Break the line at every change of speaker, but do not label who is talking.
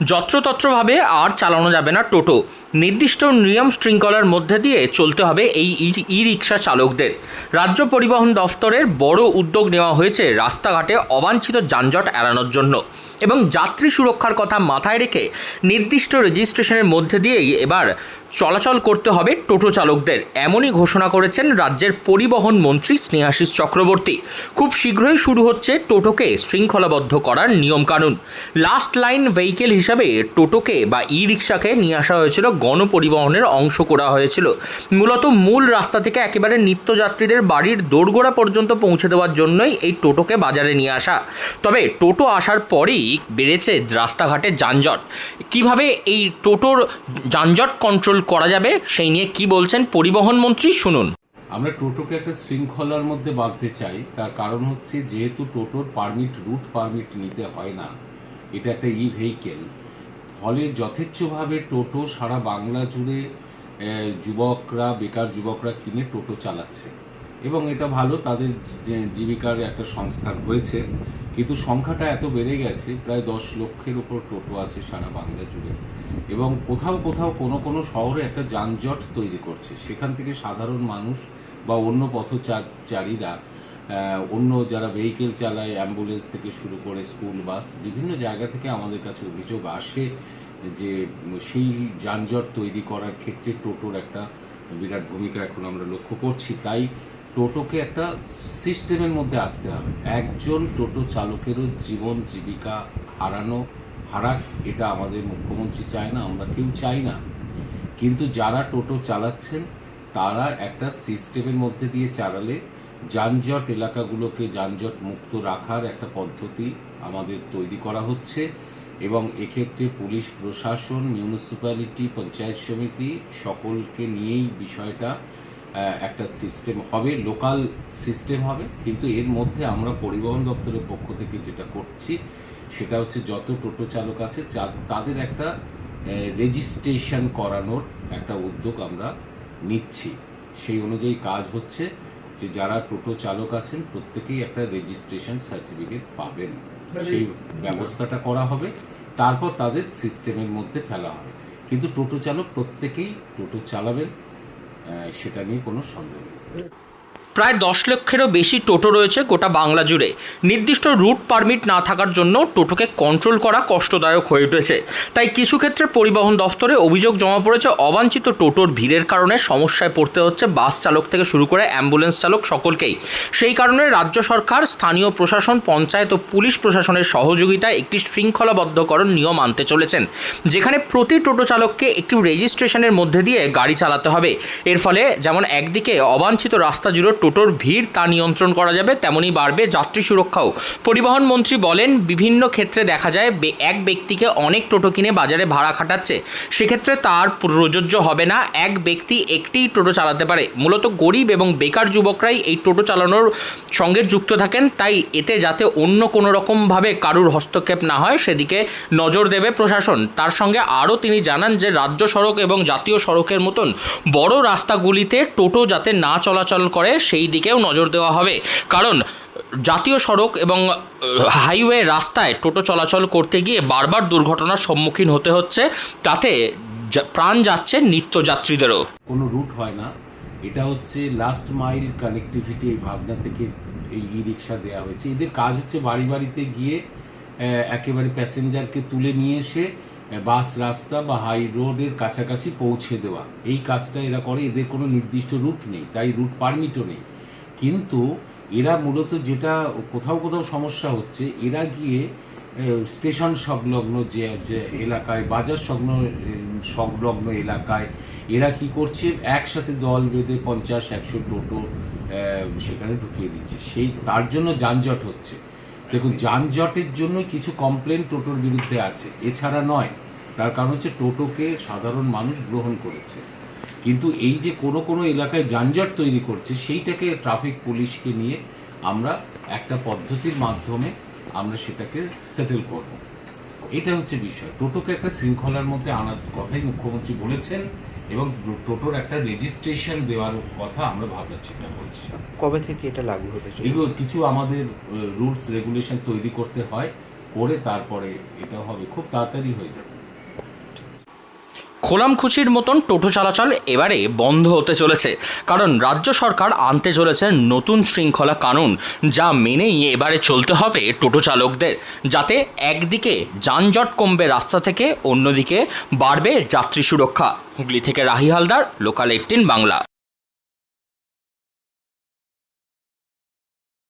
যত্রতত্রভাবে আর চালানো যাবে না টোটো। নির্দিষ্ট নিয়ম শৃঙ্খলার মধ্যে দিয়ে চলতে হবে এই ই রিক্সা চালকদের। রাজ্য পরিবহন দফতরের বড় উদ্যোগ নেওয়া হয়েছে রাস্তাঘাটে অবাঞ্ছিত যানজট এড়ানোর জন্য এবং যাত্রী সুরক্ষার কথা মাথায় রেখে নির্দিষ্ট রেজিস্ট্রেশনের মধ্যে দিয়েই এবার চলাচল করতে হবে টোটো চালকদের, এমনই ঘোষণা করেছেন রাজ্যের পরিবহন মন্ত্রী স্নেহাশিস চক্রবর্তী। খুব শীঘ্রই শুরু হচ্ছে টোটোকে শৃঙ্খলাবদ্ধ করার নিয়মকানুন। লাস্ট লাইন ভেহিকেল হিসাবে টোটোকে বা ই রিক্সাকে নিয়ে আসা হয়েছিল, গণপরিবহনের অংশ করা হয়েছিল। মূলত মূল রাস্তা থেকে একেবারে নিত্যযাত্রীদের বাড়ির দোরগোড়া পর্যন্ত পৌঁছে দেওয়ার জন্যই এই টোটোকে বাজারে নিয়ে আসা। তবে টোটো আসার পরেই বেড়েছে রাস্তাঘাটে যানজট। কিভাবে এই টোটোর যানজট কন্ট্রোল করা যাবে সেই নিয়ে কি বলছেন পরিবহন মন্ত্রী, শুনুন।
আমরা টোটোকে একটা শৃঙ্খলার মধ্যে বাঁধতে চাই। তার কারণ হচ্ছে, যেহেতু টোটোর রুট পারমিট নিতে হয় না, এটা একটা ই ভেহিকেল, ফলে যথেচ্ছভাবে টোটো সারা বাংলা জুড়ে বেকার যুবকরা কিনে টোটো চালাচ্ছে এবং এটা ভালো, তাদের জীবিকার একটা সংস্থান হয়েছে। কিন্তু সংখ্যাটা এত বেড়ে গেছে, প্রায় 10 লক্ষের উপর টোটো আছে সারা বাংলা জুড়ে, এবং কোথাও কোথাও কোনো শহরে একটা যানজট তৈরি করছে। সেখান থেকে সাধারণ মানুষ বা অন্য পথচারীরা, অন্য যারা ভেহিকেল চালায়, অ্যাম্বুলেন্স থেকে শুরু করে স্কুল বাস, বিভিন্ন জায়গা থেকে আমাদের কাছে অভিযোগ আসে যে সেই যানজট তৈরি করার ক্ষেত্রে টোটোর একটা বিরাট ভূমিকা এখন আমরা লক্ষ্য করছি। তাই টোটোকে একটা সিস্টেমের মধ্যে আসতে হবে। একজন টোটো চালকেরও জীবন জীবিকা হারাক, এটা আমাদের মুখ্যমন্ত্রী চায় না, আমরা কেউ চাই না। কিন্তু যারা টোটো চালাচ্ছেন তারা একটা সিস্টেমের মধ্যে দিয়ে চালালে যানজট এলাকাগুলোকে যানজট মুক্ত রাখার একটা পদ্ধতি আমাদের তৈরি করা হচ্ছে, এবং এক্ষেত্রে পুলিশ প্রশাসন, মিউনিসিপ্যালিটি, পঞ্চায়েত সমিতি সকলকে নিয়েই বিষয়টা একটা সিস্টেম হবে, লোকাল সিস্টেম হবে। কিন্তু এর মধ্যে আমরা পরিবহন দপ্তরের পক্ষ থেকে যেটা করছি সেটা হচ্ছে, যত টোটো চালক আছে তাদের একটা রেজিস্ট্রেশন করানোর একটা উদ্যোগ আমরা নিচ্ছি। সেই অনুযায়ী কাজ হচ্ছে যে যারা টোটো চালক আছেন প্রত্যেকেই একটা রেজিস্ট্রেশন সার্টিফিকেট পাবেন, সেই ব্যবস্থাটা করা হবে। তারপর তাদের সিস্টেমের মধ্যে ফেলা হবে। কিন্তু টোটো চালক প্রত্যেকেই টোটো চালাবেন, সেটা নিয়ে কোনো সন্দেহ নেই।
প্রায় 10 লক্ষেরও বেশি টোটো রয়েছে গোটা বাংলা জুড়ে। নির্দিষ্ট রুট পারমিট না থাকার জন্য টোটোকে কন্ট্রোল করা কষ্টদায়ক হয়ে উঠেছে। তাই কিছু ক্ষেত্রে পরিবহন দফতরে অভিযোগ জমা পড়েছে, অবাঞ্ছিত টোটোর ভিড়ের কারণে সমস্যায় পড়তে হচ্ছে বাস চালক থেকে শুরু করে অ্যাম্বুলেন্স চালক সকলকেই। সেই কারণে রাজ্য সরকার, স্থানীয় প্রশাসন, পঞ্চায়েত ও পুলিশ প্রশাসনের সহযোগিতায় একটি শৃঙ্খলাবদ্ধকরণ নিয়ম আনতে চলেছেন, যেখানে প্রতি টোটো চালককে একটি রেজিস্ট্রেশনের মধ্যে দিয়ে গাড়ি চালাতে হবে। এর ফলে যেমন একদিকে অবাঞ্ছিত রাস্তা জুড়ে টোটোর ভিড় তা নিয়ন্ত্রণ করা যাবে, তেমনই বাড়বে যাত্রী সুরক্ষাও। পরিবহন মন্ত্রী বলেন, বিভিন্ন ক্ষেত্রে দেখা যায় এক ব্যক্তিকে অনেক টোটো কিনে বাজারে ভাড়া খাটাচ্ছে, সেক্ষেত্রে তার প্রযোজ্য হবে না। এক ব্যক্তি একটিই টোটো চালাতে পারে। মূলত গরিব এবং বেকার যুবকরাই এই টোটো চালানোর সঙ্গে যুক্ত থাকেন, তাই এতে যাতে অন্য কোনো রকমভাবে কারুর হস্তক্ষেপ না হয় সেদিকে নজর দেবে প্রশাসন। তার সঙ্গে আরও তিনি জানান যে রাজ্য সড়ক এবং জাতীয় সড়কের মতন বড় রাস্তাগুলিতে টোটো যাতে না চলাচল করে সেই দিকেও নজর দেওয়া হবে, কারণ জাতীয় সড়ক এবং হাইওয়ে রাস্তায় টোটো চলাচল করতে গিয়ে বারবার দুর্ঘটনার সম্মুখীন হতে হচ্ছে, তাতে প্রাণ যাচ্ছে নিত্যযাত্রীদেরও।
কোনো রুট হয় না, এটা হচ্ছে লাস্ট মাইল কানেক্টিভিটি, এই ভাবনা থেকে এই ই রিক্সা দেওয়া হয়েছে। এদের কাজ হচ্ছে বাড়ি বাড়িতে গিয়ে একেবারে প্যাসেঞ্জারকে তুলে নিয়ে এসে বাস রাস্তা বা হাই রোডের কাছাকাছি পৌঁছে দেওয়া, এই কাজটা এরা করে। এদের কোনো নির্দিষ্ট রুট নেই, তাই রুট পারমিটও নেই। কিন্তু এরা মূলত যেটা কোথাও কোথাও সমস্যা হচ্ছে, এরা গিয়ে স্টেশন সংলগ্ন যে এলাকায়, বাজার সংলগ্ন এলাকায় এরা কি করছে, একসাথে দল বেঁধে 50-100 টোটো সেখানে ঢুকিয়ে দিচ্ছে। তার জন্য যানজট হচ্ছে। দেখুন, যানজটের জন্য কিছু কমপ্লেন টোটোর বিরুদ্ধে আছে, এছাড়া নয়। তার কারণ হচ্ছে টোটোকে সাধারণ মানুষ গ্রহণ করেছে, কিন্তু এই যে কোনো এলাকায় যানজট তৈরি করছে, সেইটাকে ট্রাফিক পুলিশকে নিয়ে আমরা একটা পদ্ধতির মাধ্যমে আমরা সেটাকে সেটেল করব। এটা হচ্ছে বিষয়। টোটোকে একটা শৃঙ্খলার মধ্যে আনার কথাই মুখ্যমন্ত্রী বলেছেন, এবং টোটোর একটা রেজিস্ট্রেশন দেওয়ার কথা আমরা ভাবনা চিন্তা করছি।
কবে থেকে এটা লাগু হতে চলেছে?
এগুলো কিছু আমাদের রুলস রেগুলেশন তৈরি করতে হয়, করে তারপরে এটা হবে, খুব তাড়াতাড়ি হয়ে যাবে।
খোলামখুচির মতন টোটো চলাচল এবারে বন্ধ হতে চলেছে, কারণ রাজ্য সরকার আনতে চলেছে নতুন শৃঙ্খলা কানুন, যা মেনেই এবারে চলতে হবে টোটো চালকদের, যাতে একদিকে যানজট কমবে রাস্তা থেকে, অন্যদিকে বাড়বে যাত্রী সুরক্ষা। হুগলি থেকে রাহি হালদার, লোকাল 18 বাংলা।